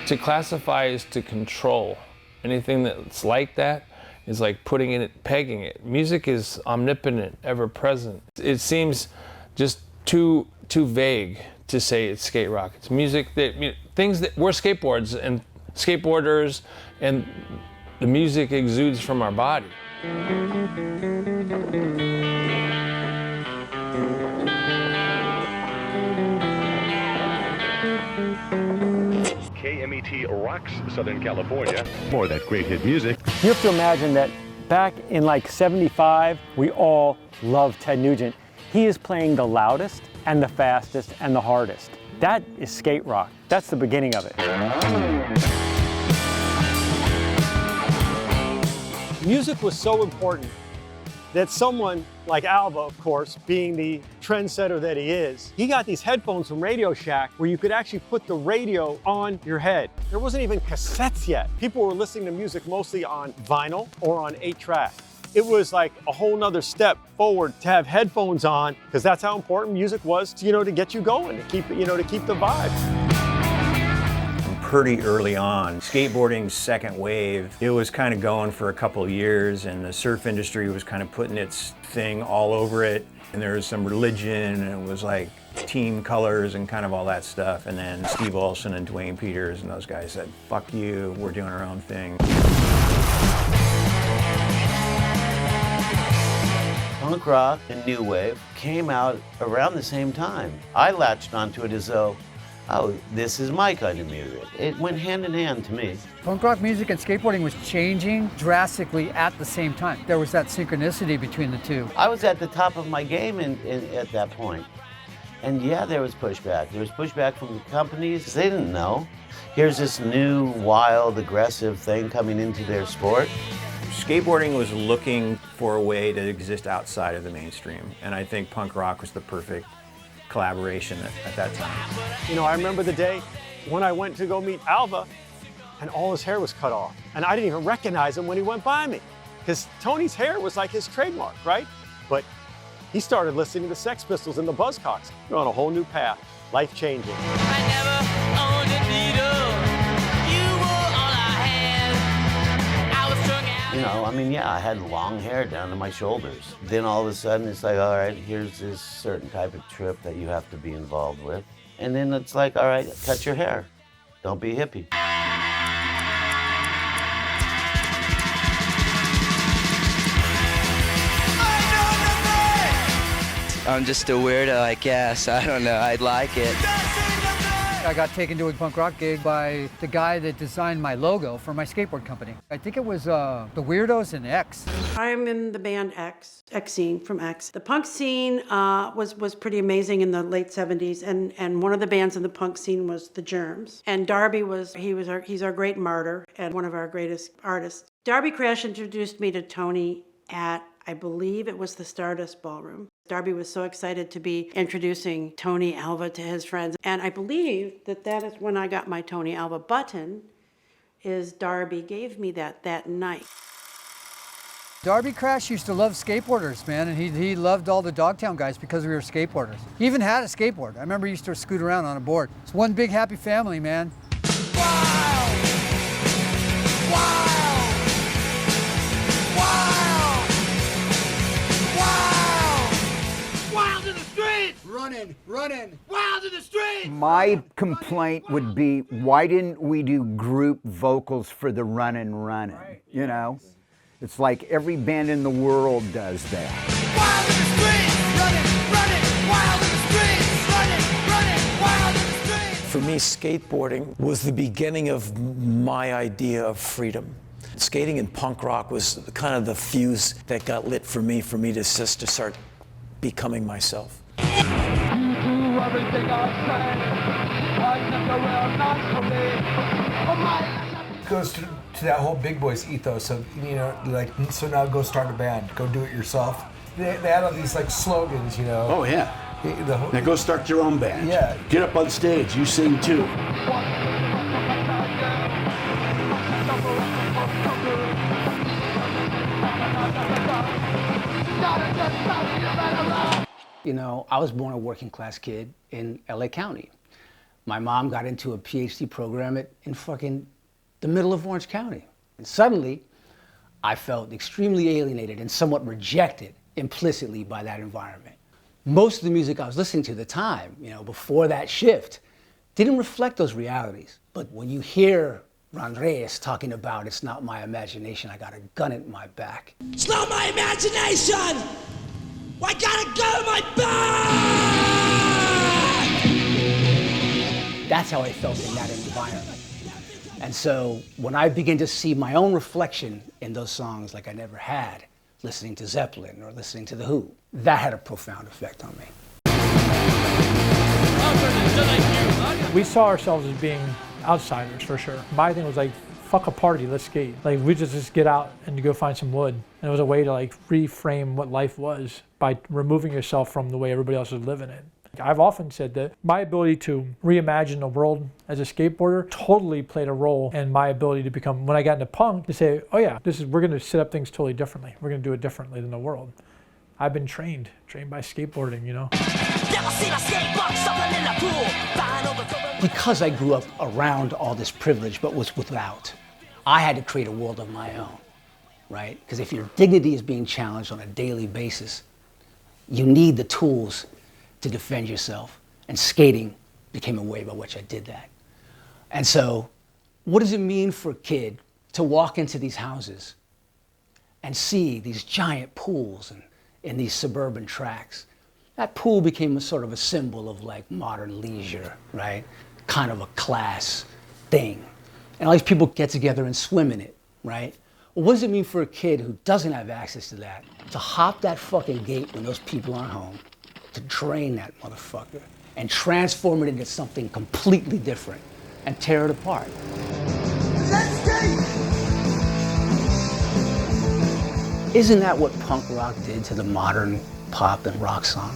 To classify is to control. Anything that's like that is like putting in it, pegging it. Music is omnipotent, ever present. It seems just too vague to say it's skate rock. It's music that, things that, we're skateboards and skateboarders, and the music exudes from our body. KMET rocks Southern California. More of that great hit music. You have to imagine that back in like 75, we all loved Ted Nugent. He is playing the loudest and the fastest and the hardest. That is skate rock. That's the beginning of it. Music was so important that someone like Alva, of course, being the trendsetter that he is, he got these headphones from Radio Shack where you could actually put the radio on your head. There wasn't even cassettes yet. People were listening to music mostly on vinyl or on 8-track. It was like a whole nother step forward to have headphones on, because that's how important music was, to get you going, to keep the vibe. Pretty early on, skateboarding's second wave, it was kind of going for a couple of years, and the surf industry was kind of putting its thing all over it, and there was some religion, and it was like team colors and kind of all that stuff. And then Steve Olson and Dwayne Peters and those guys said, fuck you, we're doing our own thing. Punk rock and new wave came out around the same time. I latched onto it as though, oh, this is my kind of music. It went hand in hand to me. Punk rock music and skateboarding was changing drastically at the same time. There was that synchronicity between the two. I was at the top of my game at that point. And yeah, there was pushback. There was pushback from the companies. They didn't know. Here's this new, wild, aggressive thing coming into their sport. Skateboarding was looking for a way to exist outside of the mainstream, and I think punk rock was the perfect collaboration at that time. I remember the day when I went to go meet Alva and all his hair was cut off. And I didn't even recognize him when he went by me, because Tony's hair was like his trademark, right? But he started listening to the Sex Pistols and the Buzzcocks. We're on a whole new path, life-changing. I never owned a needle. You were all I had. I was strung out. Yeah, I had long hair down to my shoulders. Then all of a sudden it's like, all right, here's this certain type of trip that you have to be involved with. And then it's like, all right, cut your hair. Don't be a hippie. I'm just a weirdo, I guess. I don't know, I'd like it. I got taken to a punk rock gig by the guy that designed my logo for my skateboard company. I think it was the Weirdos and X. I'm in the band X scene from X. The punk scene was pretty amazing in the late 70s, and one of the bands in the punk scene was the Germs. And Barbee he's our great martyr and one of our greatest artists. Barbee Crash introduced me to Tony at, I believe it was the Stardust Ballroom. Barbee was so excited to be introducing Tony Alva to his friends. And I believe that is when I got my Tony Alva button, is Barbee gave me that night. Barbee Crash used to love skateboarders, man, and he loved all the Dogtown guys because we were skateboarders. He even had a skateboard. I remember he used to scoot around on a board. It's one big happy family, man. Wild! Wild! Wild! Wild! Wild in the streets! Running! Wild in the streets! My complaint would be, why didn't we do group vocals for the running? Right. It's like every band in the world does that. Wild in the streets! Running! Wild in the streets! Running! Wild in the streets! For me, skateboarding was the beginning of my idea of freedom. Skating and punk rock was kind of the fuse that got lit for me to just to start becoming myself. Goes to that whole big boys ethos of, so now go start a band, go do it yourself. They had all these slogans, Oh yeah. Now go start your own band. Yeah. Get up on stage, you sing too. I was born a working class kid in LA County. My mom got into a PhD program in fucking the middle of Orange County. And suddenly, I felt extremely alienated and somewhat rejected implicitly by that environment. Most of the music I was listening to at the time, before that shift, didn't reflect those realities. But when you hear Ron Reyes talking about it's not my imagination, I got a gun in my back. It's not my imagination! I got a gun in my back! That's how I felt in that environment. And so when I began to see my own reflection in those songs like I never had, listening to Zeppelin or listening to The Who, that had a profound effect on me. We saw ourselves as being outsiders for sure. My thing was like, fuck a party, let's skate. Like we just get out and go find some wood. And it was a way to like reframe what life was by removing yourself from the way everybody else was living it. I've often said that my ability to reimagine the world as a skateboarder totally played a role in my ability to become, when I got into punk, to say, oh yeah, we're gonna set up things totally differently. We're gonna do it differently than the world. I've been trained by skateboarding, Because I grew up around all this privilege but was without, I had to create a world of my own, right? Because if your dignity is being challenged on a daily basis, you need the tools to defend yourself. And skating became a way by which I did that. And so, what does it mean for a kid to walk into these houses and see these giant pools in these suburban tracks? That pool became a sort of a symbol of like modern leisure, right? Kind of a class thing. And all these people get together and swim in it, right? Well, what does it mean for a kid who doesn't have access to that to hop that fucking gate when those people aren't home, to drain that motherfucker and transform it into something completely different and tear it apart? Let's skate! Isn't that what punk rock did to the modern pop and rock song?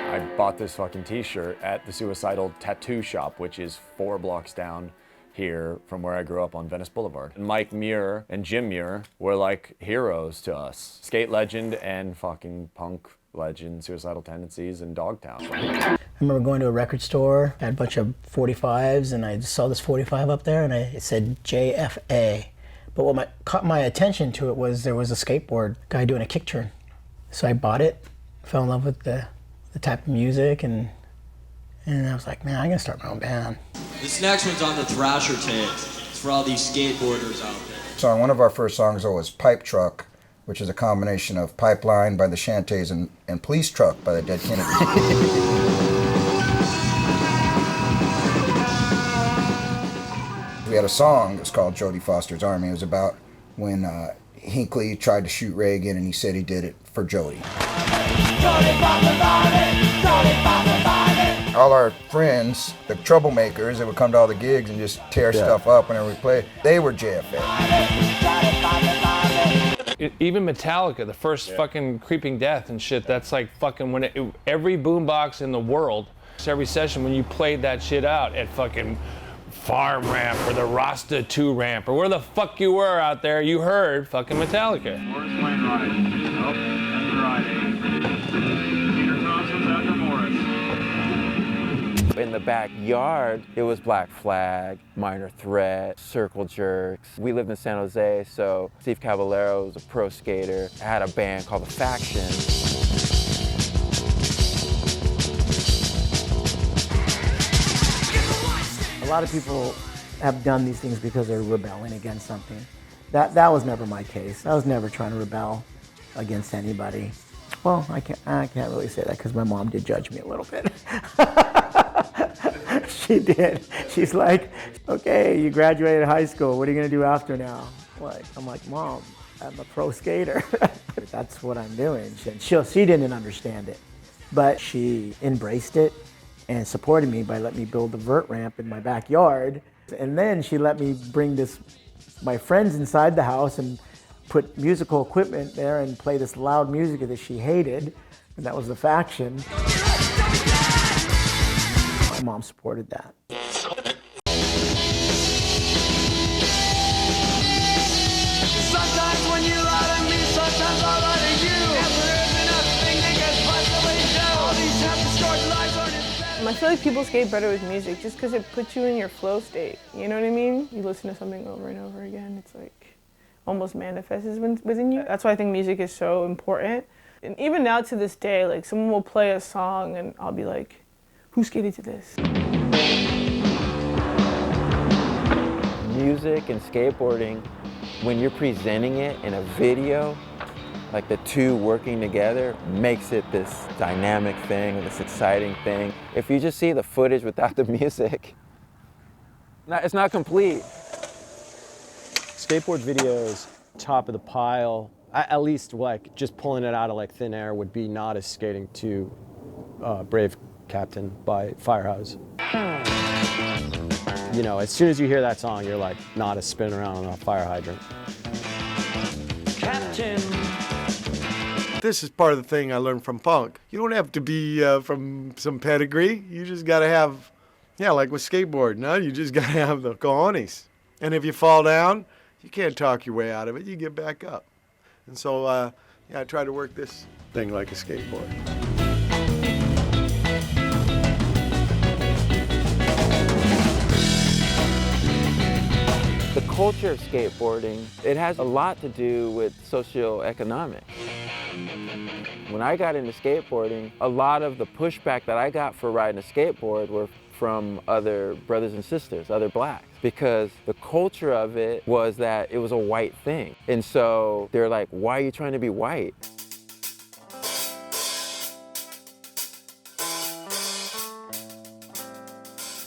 I bought this fucking t-shirt at the Suicidal Tattoo Shop, which is 4 blocks down here from where I grew up on Venice Boulevard. And Mike Muir and Jim Muir were like heroes to us. Skate legend and fucking punk legend, Suicidal Tendencies and Dogtown. I remember going to a record store, had a bunch of 45s, and I saw this 45 up there and it said JFA. But what caught my attention to it was there was a skateboard guy doing a kick turn. So I bought it, fell in love with the type of music, and I was like, man, I'm gonna start my own band. This next one's on the Thrasher tape. It's for all these skateboarders out there. So one of our first songs was Pipe Truck, which is a combination of Pipeline by the Shantays and Police Truck by the Dead Kennedys. We had a song that's called Jodie Foster's Army. It was about when Hinckley tried to shoot Reagan and he said he did it for Jodie. All our friends, the troublemakers that would come to all the gigs and just tear stuff up whenever we played, they were JFA. Even Metallica, the first fucking Creeping Death and shit, that's like fucking every boombox in the world, every session when you played that shit out at fucking Farm Ramp or the Rasta 2 ramp or where the fuck you were out there, you heard fucking Metallica. Morris Wainwright. Oh, that's right. Peter Thompson's after Morris. In the backyard, it was Black Flag, Minor Threat, Circle Jerks. We lived in San Jose, so Steve Caballero was a pro skater. I had a band called The Faction. A lot of people have done these things because they're rebelling against something. That was never my case. I was never trying to rebel against anybody. Well, I can't really say that because my mom did judge me a little bit. She did. She's like, okay, you graduated high school. What are you gonna do after now? I'm like, Mom, I'm a pro skater. That's what I'm doing. And she didn't understand it, but she embraced it and supported me by letting me build the vert ramp in my backyard. And then she let me bring my friends inside the house and put musical equipment there and play this loud music that she hated, and that was The Faction. My mom supported that. Sometimes when you lie to me, sometimes I lie to you. feel like people skate better with music just because it puts you in your flow state. You know what I mean? You listen to something over and over again, it's like almost manifests within you. That's why I think music is so important. And even now to this day, like someone will play a song and I'll be like, who skated to this? Music and skateboarding, when you're presenting it in a video, like the two working together makes it this dynamic thing, this exciting thing. If you just see the footage without the music, it's not complete. Skateboard videos, top of the pile. At least like just pulling it out of like thin air would be not as skating to Brave Captain by Firehouse. You know, as soon as you hear that song, you're like not a spin around on a fire hydrant. Captain. This is part of the thing I learned from punk. You don't have to be from some pedigree. You just got to have, yeah, like with skateboarding, no? You just got to have the cojones. And if you fall down, you can't talk your way out of it. You get back up. And so, yeah, I try to work this thing like a skateboard. The culture of skateboarding, it has a lot to do with socioeconomics. When I got into skateboarding, a lot of the pushback that I got for riding a skateboard were from other brothers and sisters, other blacks, because the culture of it was that it was a white thing. And so they're like, why are you trying to be white?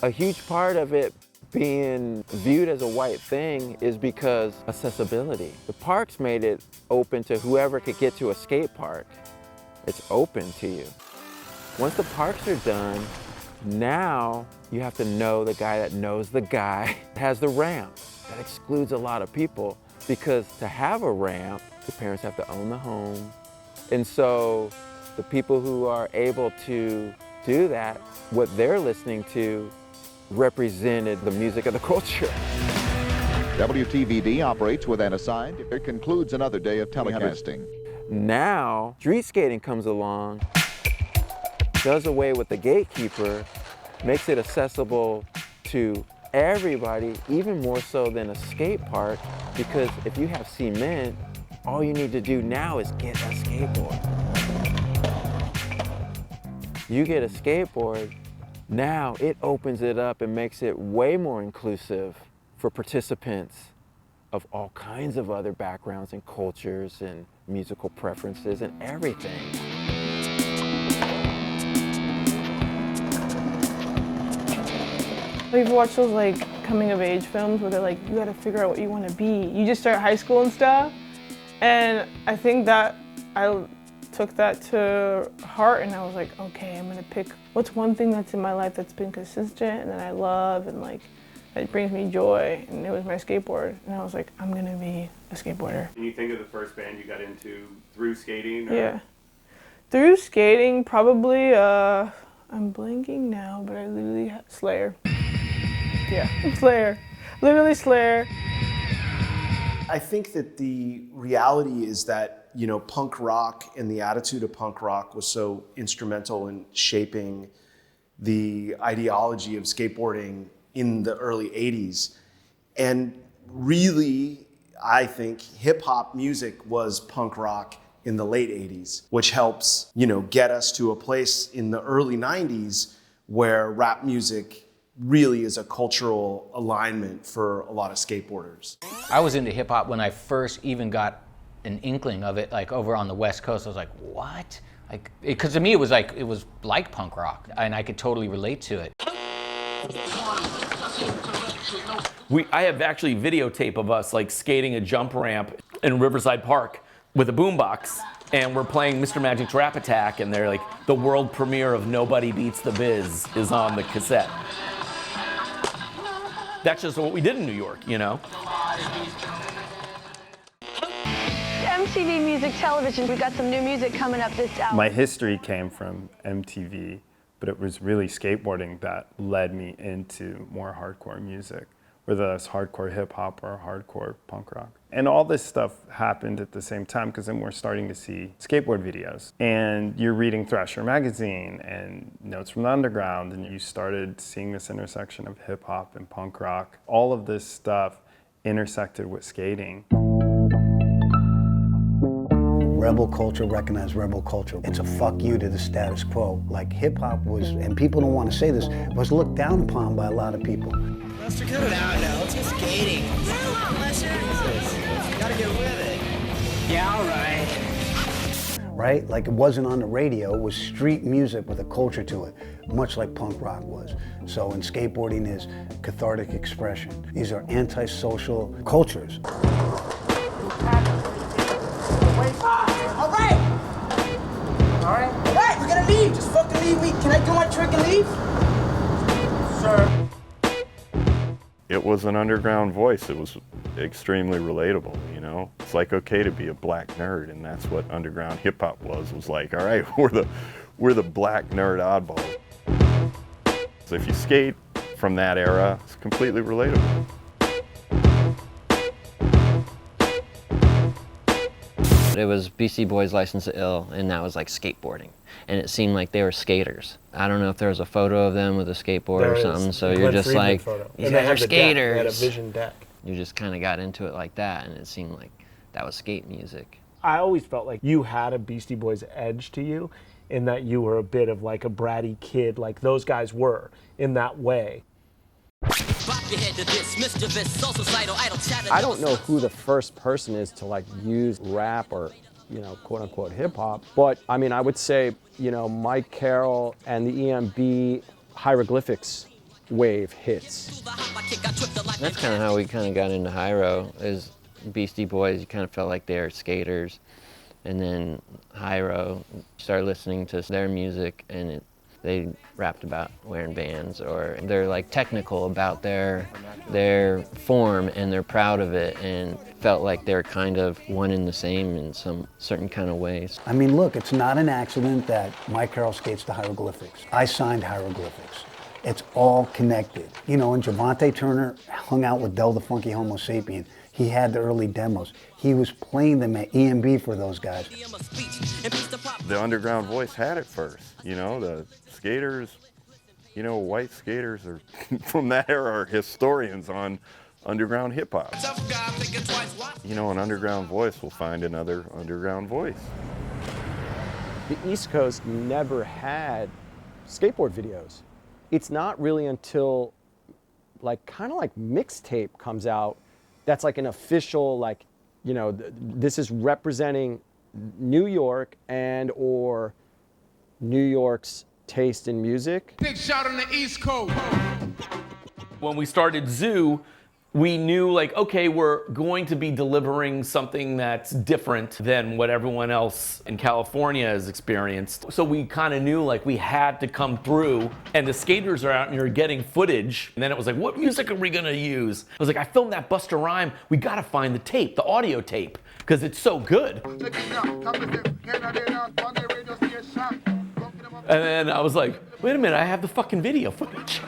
A huge part of it being viewed as a white thing is because accessibility. The parks made it open to whoever could get to a skate park. It's open to you. Once the parks are done, now you have to know the guy that knows the guy has the ramp. That excludes a lot of people because to have a ramp, the parents have to own the home. And so the people who are able to do that, what they're listening to represented the music of the culture. WTVD operates with an aside. It concludes another day of telecasting. Now, street skating comes along, does away with the gatekeeper, makes it accessible to everybody, even more so than a skate park, because if you have cement, all you need to do now is get a skateboard. You get a skateboard, now it opens it up and makes it way more inclusive for participants of all kinds of other backgrounds and cultures and musical preferences and everything. We've watched those like coming of age films where they're like, you gotta figure out what you wanna be. You just start high school and stuff. And I think that I took that to heart and I was like, okay, I'm gonna pick what's one thing that's in my life that's been consistent and that I love and like that brings me joy, and it was my skateboard. And I was like, I'm gonna be a skateboarder. Can you think of the first band you got into through skating? Or? Yeah. Through skating, probably, I'm blanking now, but I literally, Slayer. Yeah, Slayer. Literally Slayer. I think that the reality is that, you know, punk rock and the attitude of punk rock was so instrumental in shaping the ideology of skateboarding in the early 80s. And really, I think hip hop music was punk rock in the late 80s, which helps, you know, get us to a place in the early 90s where rap music really is a cultural alignment for a lot of skateboarders. I was into hip hop when I first even got an inkling of it, like over on the West Coast. I was like, what? Like, because to me it was like punk rock, and I could totally relate to it. I have actually videotape of us like skating a jump ramp in Riverside Park with a boombox, and we're playing Mr. Magic's Rap Attack, and they're like, the world premiere of Nobody Beats the Biz is on the cassette. That's just what we did in New York, you know? MTV Music Television, we got some new music coming up this album. My history came from MTV, but it was really skateboarding that led me into more hardcore music, whether that's hardcore hip hop or hardcore punk rock. And all this stuff happened at the same time, because then we're starting to see skateboard videos. And you're reading Thrasher magazine and Notes from the Underground, and you started seeing this intersection of hip hop and punk rock. All of this stuff intersected with skating. Rebel culture, recognize rebel culture. It's a fuck you to the status quo. Like hip hop was, and people don't want to say this, was looked down upon by a lot of people. Lester, cut it out now. Let's go skating. Come on, Lester. You gotta get with it. Yeah, all right. Right? Like it wasn't on the radio, it was street music with a culture to it, much like punk rock was. So, and skateboarding is cathartic expression. These are antisocial cultures. All right, we're gonna leave. Just fucking leave. Can I do my trick and leave? Sir. It was an underground voice. It was extremely relatable, you know? It's like okay to be a black nerd, and that's what underground hip hop was like, all right, we're the black nerd oddball. So if you skate from that era, it's completely relatable. It was BC Boys License to Ill, and that was like skateboarding. And it seemed like they were skaters. I don't know if there was a photo of them with a skateboard or something, so you're just like, these guys are skaters. They had a vision deck. You just kind of got into it like that, and it seemed like that was skate music. I always felt like you had a Beastie Boys edge to you, in that you were a bit of like a bratty kid, like those guys were, in that way. I don't know who the first person is to like use rap or, you know, quote unquote hip hop, but I mean, I would say, you know, Mike Carroll and the EMB hieroglyphics wave hits. That's kind of how we kind of got into Hyro, is Beastie Boys. You kind of felt like they were skaters, and then Hyro started listening to their music, and they rapped about wearing bands, or they're like technical about their form, and they're proud of it, and felt like they're kind of one and the same in some certain kind of ways. I mean, look, it's not an accident that Mike Carroll skates the hieroglyphics. I signed hieroglyphics. It's all connected. You know, and Javante Turner hung out with Del the Funky Homo Sapien. He had the early demos. He was playing them at EMB for those guys. The underground voice had it first, you know, the skaters, you know, white skaters are from that era are historians on underground hip hop. You know, an underground voice will find another underground voice. The East Coast never had skateboard videos. It's not really until like kind of like mixtape comes out that's like an official, like, you know, this is representing New York and or New York's taste in music. Big shot on the East Coast. When we started Zoo, we knew like, okay, we're going to be delivering something that's different than what everyone else in California has experienced. So we kind of knew like we had to come through, and the skaters are out and you're getting footage. And then it was like, what music are we gonna use? I was like, I filmed that Busta Rhyme. We gotta find the tape, the audio tape, because it's so good. And then I was like, wait a minute, I have the fucking video footage.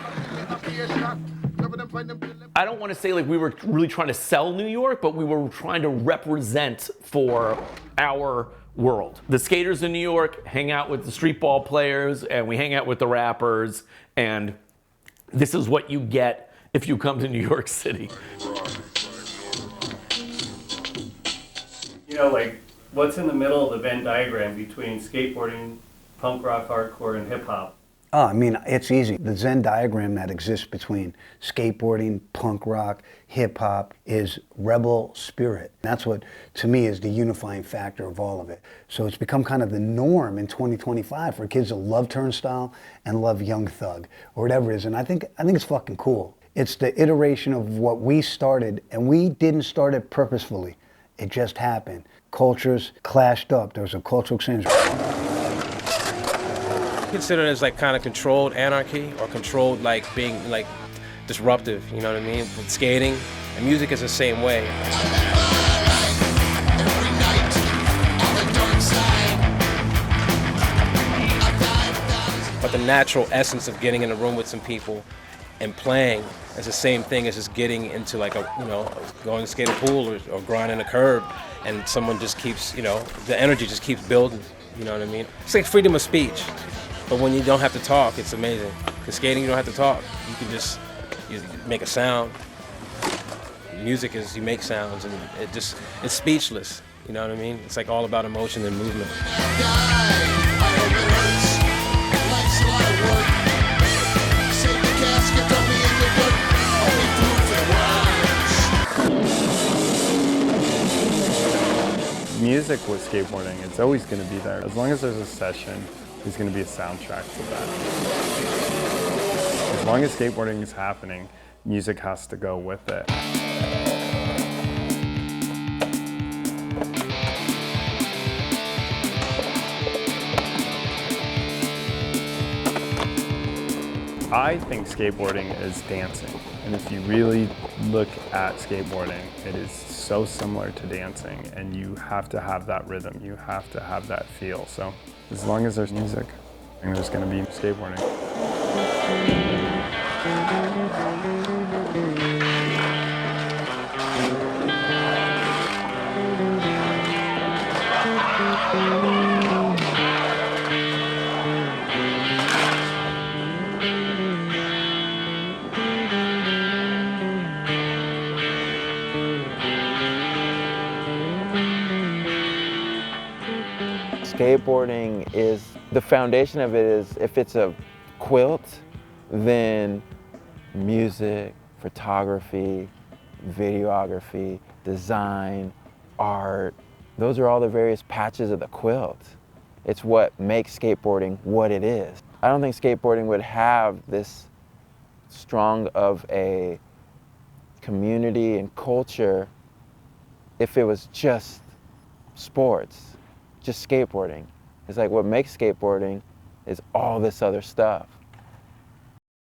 I don't want to say like we were really trying to sell New York, but we were trying to represent for our world. The skaters in New York hang out with the street ball players, and we hang out with the rappers, and this is what you get if you come to New York City. You know, like, what's in the middle of the Venn diagram between skateboarding, punk rock, hardcore, and hip hop? Oh, I mean, it's easy. The Venn diagram that exists between skateboarding, punk rock, hip hop is rebel spirit. That's what, to me, is the unifying factor of all of it. So it's become kind of the norm in 2025 for kids to love Turnstile and love Young Thug, or whatever it is. And I think it's fucking cool. It's the iteration of what we started, and we didn't start it purposefully. It just happened. Cultures clashed up. There was a cultural exchange. Consider it as like kind of controlled anarchy, or controlled like being like disruptive, you know what I mean? With skating and music is the same way. But the natural essence of getting in a room with some people and playing is the same thing as just getting into like a, you know, going to skate a pool or grinding a curb, and someone just keeps, you know, the energy just keeps building, you know what I mean? It's like freedom of speech, but when you don't have to talk, it's amazing. Because skating, you don't have to talk. You can just you make a sound. Music is, you make sounds, and it's speechless, you know what I mean? It's like all about emotion and movement. Music with skateboarding, it's always going to be there. As long as there's a session, there's going to be a soundtrack to that. As long as skateboarding is happening, music has to go with it. I think skateboarding is dancing, and if you really look at skateboarding, it is so similar to dancing, and you have to have that rhythm, you have to have that feel. So as long as there's music, there's going to be skateboarding. Skateboarding is, the foundation of it is, if it's a quilt, then music, photography, videography, design, art, those are all the various patches of the quilt. It's what makes skateboarding what it is. I don't think skateboarding would have this strong of a community and culture if it was just sports. Just skateboarding. It's like what makes skateboarding is all this other stuff.